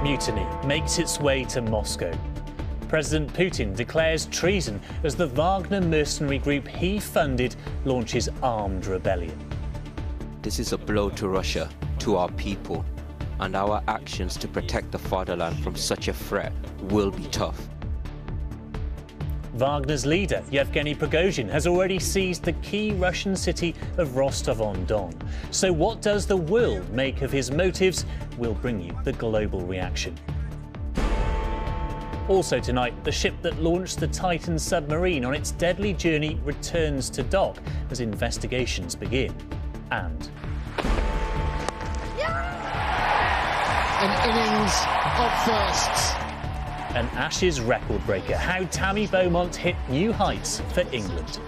mutiny makes its way to Moscow. President Putin declares treason as the Wagner mercenary group he funded launches armed rebellion. This is a blow to Russia, to our people, and our actions to protect the fatherland from such a threat will be tough. Wagner's leader, Yevgeny Prigozhin, has already seized the key Russian city of Rostov-on-Don. So what does the world make of his motives? We'll bring you the global reaction. Also tonight, the ship that launched the Titan submarine on its deadly journey returns to dock as investigations begin. And an innings of firsts. An Ashes record breaker, how Tammy Beaumont hit new heights for England.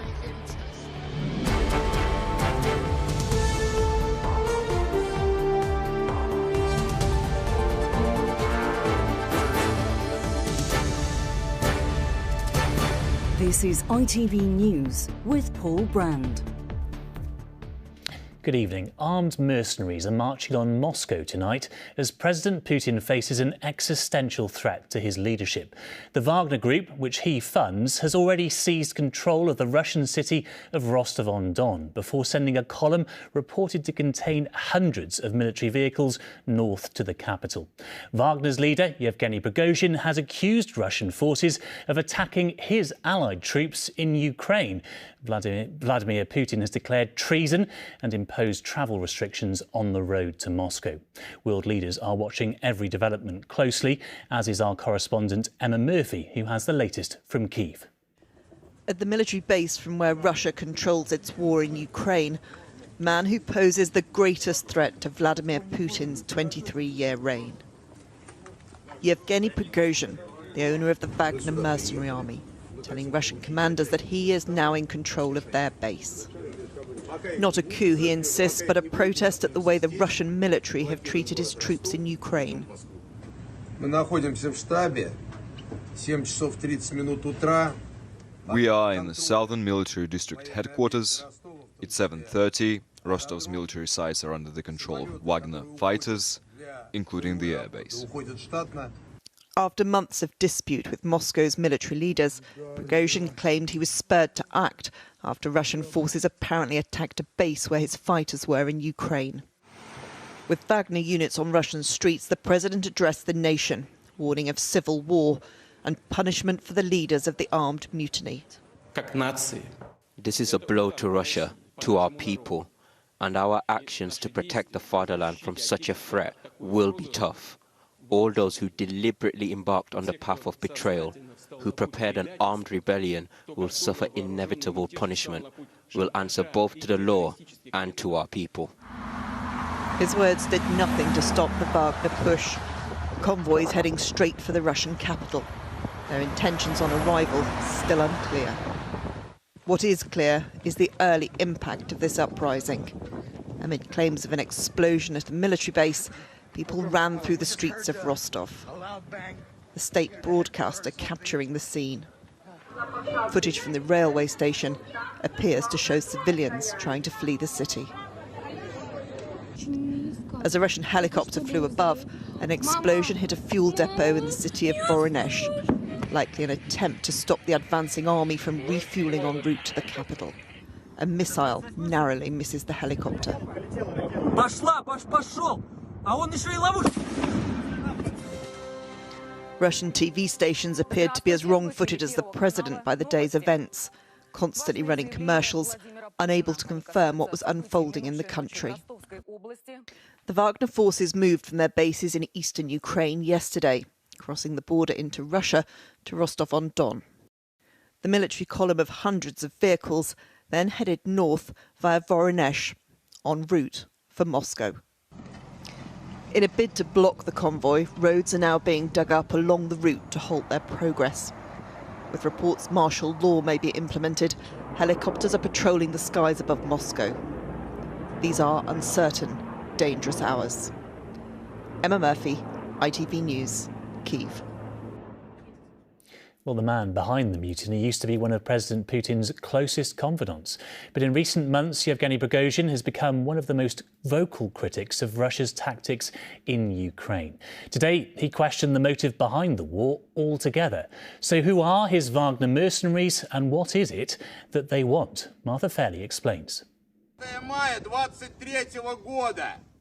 This is ITV News with Paul Brand. Good evening. Armed mercenaries are marching on Moscow tonight as President Putin faces an existential threat to his leadership. The Wagner Group, which he funds, has already seized control of the Russian city of Rostov-on-Don before sending a column reported to contain hundreds of military vehicles north to the capital. Wagner's leader, Yevgeny Prigozhin, has accused Russian forces of attacking his allied troops in Ukraine. Vladimir Putin has declared treason and imposed travel restrictions on the road to Moscow. World leaders are watching every development closely, as is our correspondent Emma Murphy, who has the latest from Kyiv. At the military base from where Russia controls its war in Ukraine, the man who poses the greatest threat to Vladimir Putin's 23-year reign. Yevgeny Prigozhin, the owner of the Wagner mercenary army, telling Russian commanders that he is now in control of their base. Not a coup, he insists, but a protest at the way the Russian military have treated his troops in Ukraine. We are in the Southern Military District headquarters. It's 7:30. Rostov's military sites are under the control of Wagner fighters, including the airbase. After months of dispute with Moscow's military leaders, Prigozhin claimed he was spurred to act after Russian forces apparently attacked a base where his fighters were in Ukraine. With Wagner units on Russian streets, the president addressed the nation, warning of civil war and punishment for the leaders of the armed mutiny. This is a blow to Russia, to our people, and our actions to protect the fatherland from such a threat will be tough. All those who deliberately embarked on the path of betrayal, who prepared an armed rebellion, will suffer inevitable punishment, will answer both to the law and to our people. His words did nothing to stop the Wagner push. Convoys heading straight for the Russian capital. Their intentions on arrival still unclear. What is clear is the early impact of this uprising. Amid claims of an explosion at a military base, people ran through the streets of Rostov. The state broadcaster capturing the scene. Footage from the railway station appears to show civilians trying to flee the city. As a Russian helicopter flew above, an explosion hit a fuel depot in the city of Voronezh, likely an attempt to stop the advancing army from refuelling en route to the capital. A missile narrowly misses the helicopter. Russian TV stations appeared to be as wrong-footed as the president by the day's events, constantly running commercials, unable to confirm what was unfolding in the country. The Wagner forces moved from their bases in eastern Ukraine yesterday, crossing the border into Russia to Rostov-on-Don. The military column of hundreds of vehicles then headed north via Voronezh, en route for Moscow. In a bid to block the convoy, roads are now being dug up along the route to halt their progress. With reports martial law may be implemented, helicopters are patrolling the skies above Moscow. These are uncertain, dangerous hours. Emma Murphy, ITV News, Kyiv. Well, the man behind the mutiny used to be one of President Putin's closest confidants. But in recent months, Yevgeny Prigozhin has become one of the most vocal critics of Russia's tactics in Ukraine. Today, he questioned the motive behind the war altogether. So who are his Wagner mercenaries and what is it that they want? Martha Fairley explains.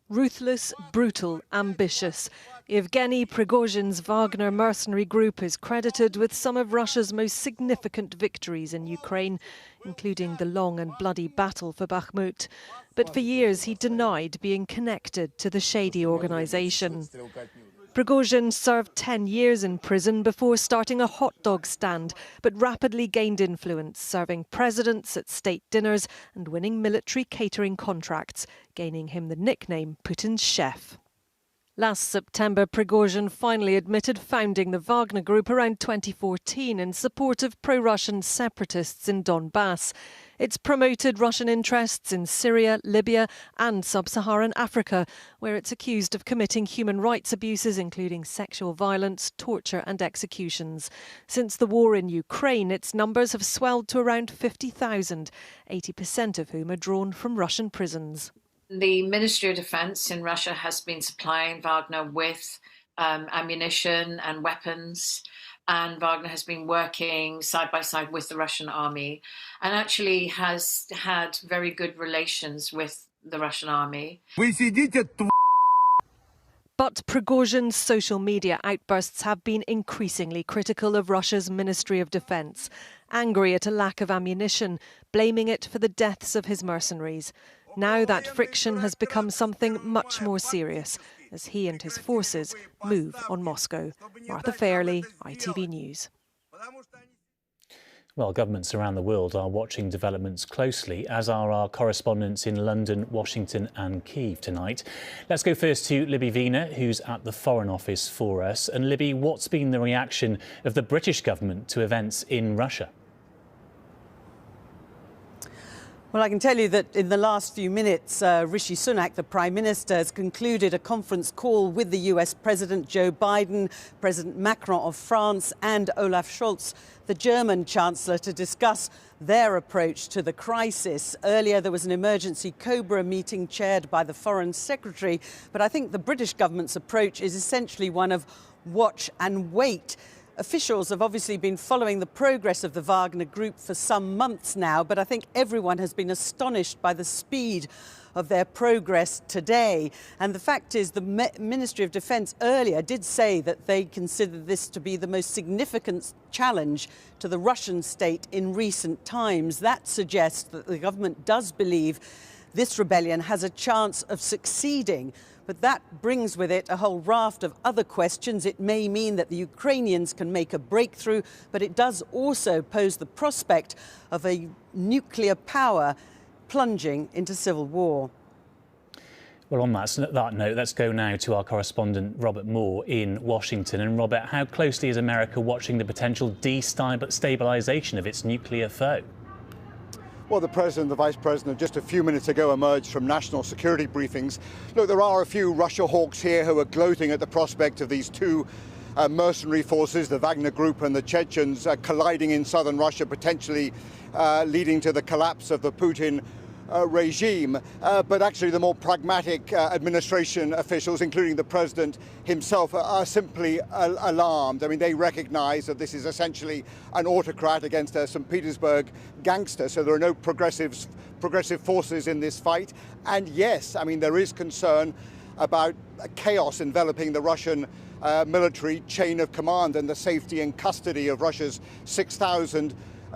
Ruthless, brutal, ambitious. Yevgeny Prigozhin's Wagner mercenary group is credited with some of Russia's most significant victories in Ukraine, including the long and bloody battle for Bakhmut. But for years he denied being connected to the shady organisation. Prigozhin served 10 years in prison before starting a hot dog stand, but rapidly gained influence, serving presidents at state dinners and winning military catering contracts, gaining him the nickname Putin's chef. Last September, Prigozhin finally admitted founding the Wagner Group around 2014 in support of pro-Russian separatists in Donbass. It's promoted Russian interests in Syria, Libya and sub-Saharan Africa, where it's accused of committing human rights abuses, including sexual violence, torture and executions. Since the war in Ukraine, its numbers have swelled to around 50,000, 80% of whom are drawn from Russian prisons. The Ministry of Defence in Russia has been supplying Wagner with ammunition and weapons, and Wagner has been working side by side with the Russian army and actually has had very good relations with the Russian army. But Prigozhin's social media outbursts have been increasingly critical of Russia's Ministry of Defence, angry at a lack of ammunition, blaming it for the deaths of his mercenaries. Now that friction has become something much more serious as he and his forces move on Moscow. Martha Fairley, ITV News. Well, governments around the world are watching developments closely, as are our correspondents in London, Washington and Kyiv tonight. Let's go first to Libby Wiener, who's at the Foreign Office for us. And Libby, what's been the reaction of the British government to events in Russia? Well, I can tell you that in the last few minutes, Rishi Sunak, the Prime Minister, has concluded a conference call with the US President Joe Biden, President Macron of France and Olaf Scholz, the German Chancellor, to discuss their approach to the crisis. Earlier, there was an emergency COBRA meeting chaired by the Foreign Secretary, but I think the British government's approach is essentially one of watch and wait. Officials have obviously been following the progress of the Wagner Group for some months now, but I think everyone has been astonished by the speed of their progress today. And the fact is, the Ministry of Defence earlier did say that they consider this to be the most significant challenge to the Russian state in recent times. That suggests that the government does believe this rebellion has a chance of succeeding. But that brings with it a whole raft of other questions. It may mean that the Ukrainians can make a breakthrough, but it does also pose the prospect of a nuclear power plunging into civil war. Well, on that note, let's go now to our correspondent Robert Moore in Washington. And Robert, how closely is America watching the potential destabilisation of its nuclear foe? Well, the President and the Vice President just a few minutes ago emerged from national security briefings. Look, there are a few Russia hawks here who are gloating at the prospect of these two mercenary forces, the Wagner Group and the Chechens, colliding in southern Russia, potentially leading to the collapse of the Putin regime. But actually the more pragmatic administration officials, including the President himself, are simply alarmed. I mean, they recognize that this is essentially an autocrat against a St. Petersburg gangster, so there are no progressive forces in this fight. And yes, I mean, there is concern about chaos enveloping the Russian military chain of command and the safety and custody of Russia's 6,000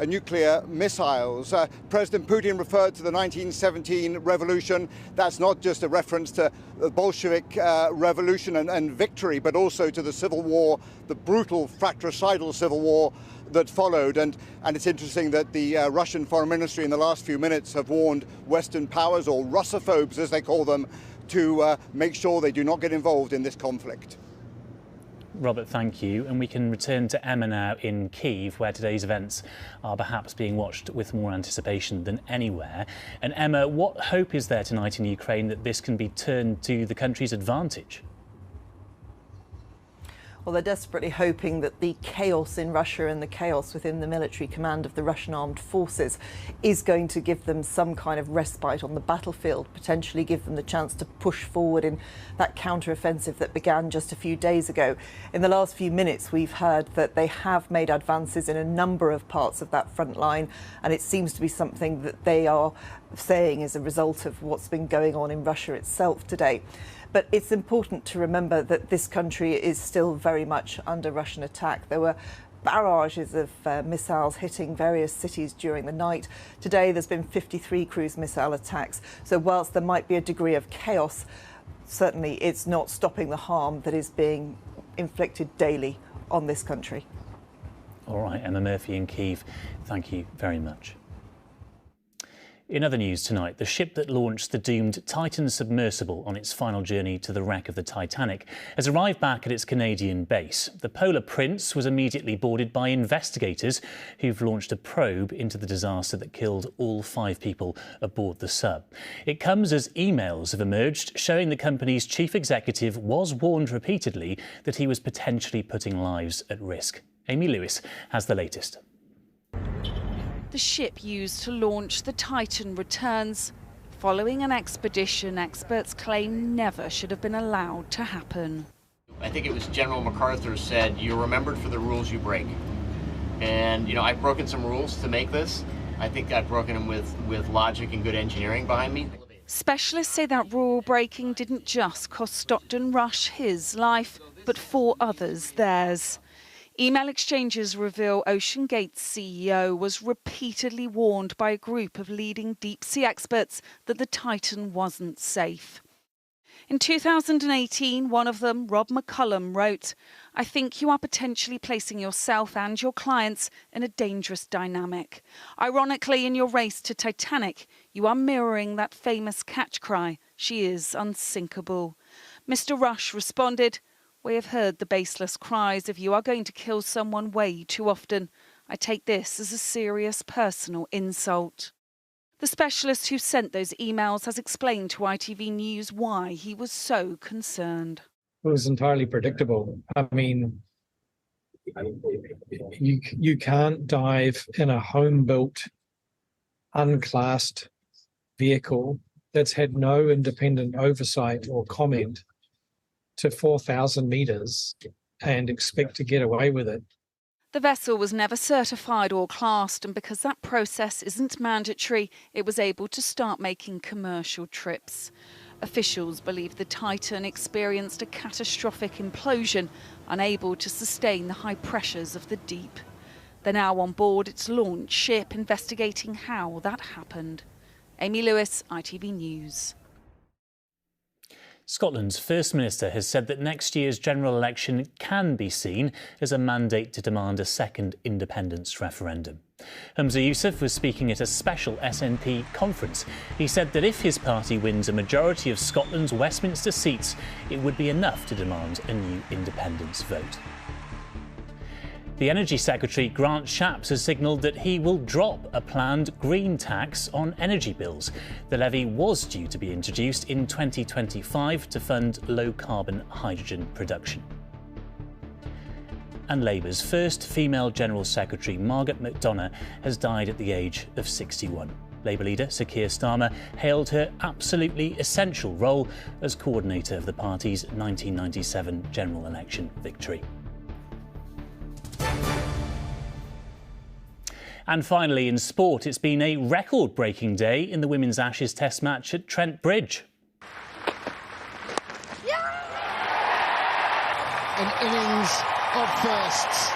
nuclear missiles. President Putin referred to the 1917 revolution. That's not just a reference to the Bolshevik revolution and victory, but also to the civil war, the brutal fratricidal civil war that followed. And it's interesting that the Russian Foreign Ministry in the last few minutes have warned Western powers, or Russophobes as they call them, to make sure they do not get involved in this conflict. Robert, thank you. And we can return to Emma now in Kyiv, where today's events are perhaps being watched with more anticipation than anywhere. And Emma, what hope is there tonight in Ukraine that this can be turned to the country's advantage? Well, they're desperately hoping that the chaos in Russia and the chaos within the military command of the Russian armed forces is going to give them some kind of respite on the battlefield, potentially give them the chance to push forward in that counter-offensive that began just a few days ago. In the last few minutes, we've heard that they have made advances in a number of parts of that front line, and it seems to be something that they are saying is a result of what's been going on in Russia itself today. But it's important to remember that this country is still very much under Russian attack. There were barrages of missiles hitting various cities during the night. Today there's been 53 cruise missile attacks. So whilst there might be a degree of chaos, certainly it's not stopping the harm that is being inflicted daily on this country. All right, Emma Murphy in Kyiv, thank you very much. In other news tonight, the ship that launched the doomed Titan submersible on its final journey to the wreck of the Titanic has arrived back at its Canadian base. The Polar Prince was immediately boarded by investigators who've launched a probe into the disaster that killed all 5 people aboard the sub. It comes as emails have emerged showing the company's chief executive was warned repeatedly that he was potentially putting lives at risk. Amy Lewis has the latest. The ship used to launch the Titan returns, following an expedition experts claim never should have been allowed to happen. I think it was General MacArthur said, "You're remembered for the rules you break." And, you know, I've broken some rules to make this. I think I've broken them with logic and good engineering behind me. Specialists say that rule breaking didn't just cost Stockton Rush his life, but 4 others theirs. Email exchanges reveal OceanGate's CEO was repeatedly warned by a group of leading deep-sea experts that the Titan wasn't safe. In 2018, one of them, Rob McCullum, wrote, "I think you are potentially placing yourself and your clients in a dangerous dynamic. Ironically, in your race to Titanic, you are mirroring that famous catch cry, 'She is unsinkable.'" Mr. Rush responded, "We have heard the baseless cries of you are going to kill someone way too often. I take this as a serious personal insult." The specialist who sent those emails has explained to ITV News why he was so concerned. It was entirely predictable. I mean, you can't dive in a home-built, unclassed vehicle that's had no independent oversight or comment to 4,000 metres and expect to get away with it. The vessel was never certified or classed, and because that process isn't mandatory, it was able to start making commercial trips. Officials believe the Titan experienced a catastrophic implosion, unable to sustain the high pressures of the deep. They're now on board its launch ship, investigating how that happened. Amy Lewis, ITV News. Scotland's First Minister has said that next year's general election can be seen as a mandate to demand a second independence referendum. Humza Yousaf was speaking at a special SNP conference. He said that if his party wins a majority of Scotland's Westminster seats, it would be enough to demand a new independence vote. The Energy Secretary, Grant Shapps, has signalled that he will drop a planned green tax on energy bills. The levy was due to be introduced in 2025 to fund low-carbon hydrogen production. And Labour's first female General Secretary, Margaret McDonagh, has died at the age of 61. Labour leader Sir Keir Starmer hailed her absolutely essential role as coordinator of the party's 1997 general election victory. And finally, in sport, it's been a record-breaking day in the Women's Ashes Test match at Trent Bridge. An innings of firsts.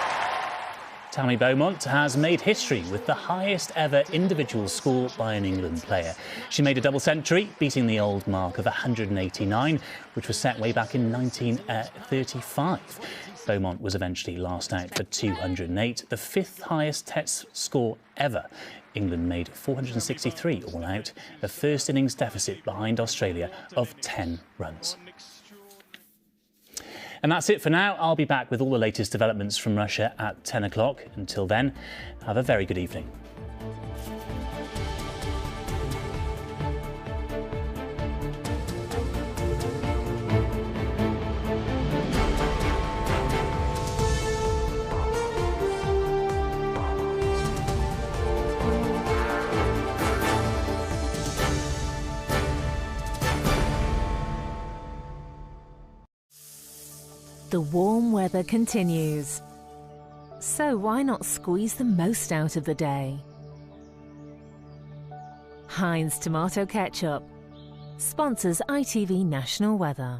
Tammy Beaumont has made history with the highest ever individual score by an England player. She made a double century, beating the old mark of 189, which was set way back in 1935. Beaumont was eventually last out for 208, the 5th highest Test score ever. England made 463 all out, a first innings deficit behind Australia of 10 runs. And that's it for now. I'll be back with all the latest developments from Russia at 10 o'clock. Until then, have a very good evening. The warm weather continues. So why not squeeze the most out of the day? Heinz Tomato Ketchup sponsors ITV National Weather.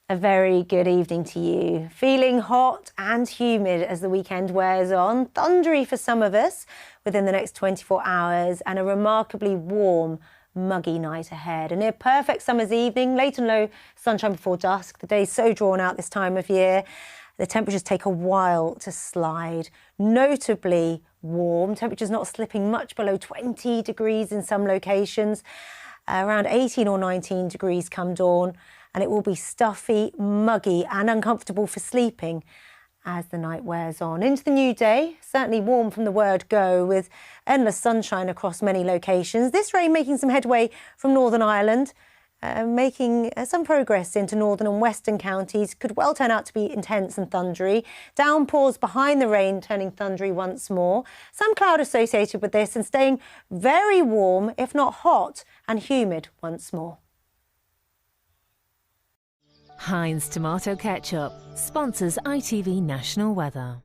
A very good evening to you. Feeling hot and humid as the weekend wears on. Thundery for some of us within the next 24 hours and a remarkably warm, muggy night ahead. A near perfect summer's evening, late and low sunshine before dusk. The day's so drawn out this time of year. The temperatures take a while to slide. Notably warm. Temperatures not slipping much below 20 degrees in some locations. Around 18 or 19 degrees come dawn. And it will be stuffy, muggy and uncomfortable for sleeping as the night wears on. Into the new day, certainly warm from the word go, with endless sunshine across many locations. This rain making some headway from Northern Ireland, making some progress into northern and western counties. Could well turn out to be intense and thundery. Downpours behind the rain turning thundery once more. Some cloud associated with this and staying very warm, if not hot and humid once more. Heinz Tomato Ketchup sponsors ITV National Weather.